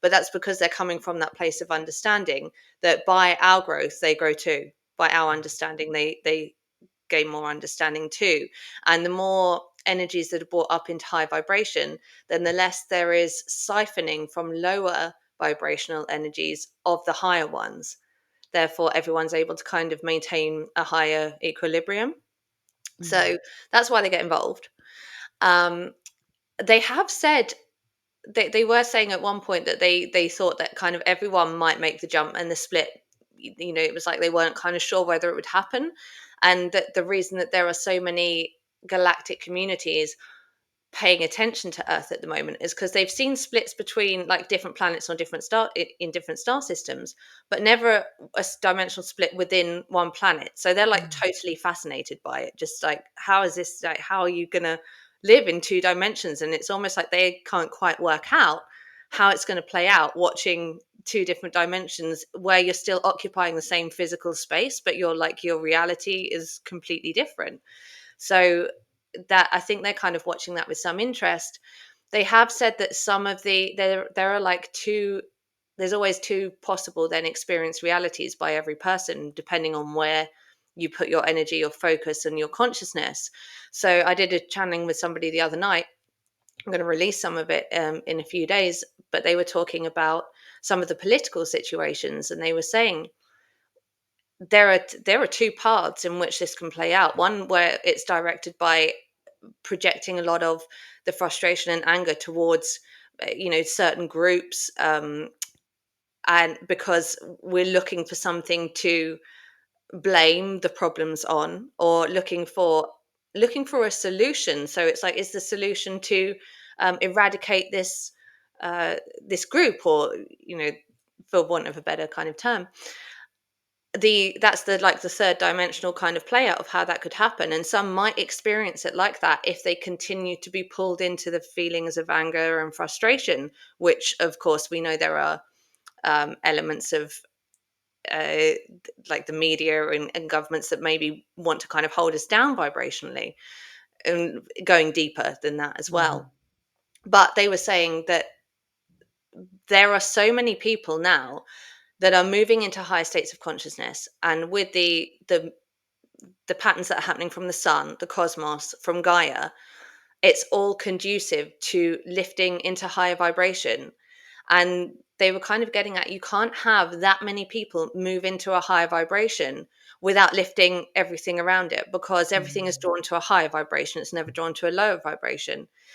but that's because they're coming from that place of understanding that by our growth they grow too, by our understanding they gain more understanding too. And the more energies that are brought up into high vibration, then the less there is siphoning from lower vibrational energies of the higher ones. Therefore, everyone's able to kind of maintain a higher equilibrium. So that's why they get involved. Um, they have said they were saying at one point that they thought that kind of everyone might make the jump and the split. It was like they weren't kind of sure whether it would happen, and that the reason that there are so many galactic communities paying attention to Earth at the moment is because they've seen splits between like different planets on different star in different star systems, but never a dimensional split within one planet. So they're like totally fascinated by it. Just like, how is this? Like, how are you gonna live in two dimensions? And it's almost like they can't quite work out how it's going to play out. Watching two different dimensions where you're still occupying the same physical space, but your reality is completely different. So that I think they're kind of watching that with some interest. They have said that some of there are like two, there's always two possible then experienced realities by every person, depending on where you put your energy, your focus, and your consciousness. So I did a channeling with somebody the other night. I'm going to release some of it in a few days, but they were talking about some of the political situations, and they were saying there are two paths in which this can play out. One where it's directed by projecting a lot of the frustration and anger towards certain groups, and because we're looking for something to blame the problems on, or looking for a solution. So it's like, is the solution to eradicate this group, or for want of a better kind of term, that's the third dimensional kind of play out of how that could happen. And some might experience it like that if they continue to be pulled into the feelings of anger and frustration, which of course we know there are elements of uh, like the media and governments that maybe want to kind of hold us down vibrationally, and going deeper than that as well. But they were saying that there are so many people now that are moving into higher states of consciousness, and with the patterns that are happening from the sun, the cosmos, from Gaia, it's all conducive to lifting into higher vibration. And they were kind of getting at, you can't have that many people move into a higher vibration without lifting everything around it, because everything is drawn to a higher vibration. It's never drawn to a lower vibration.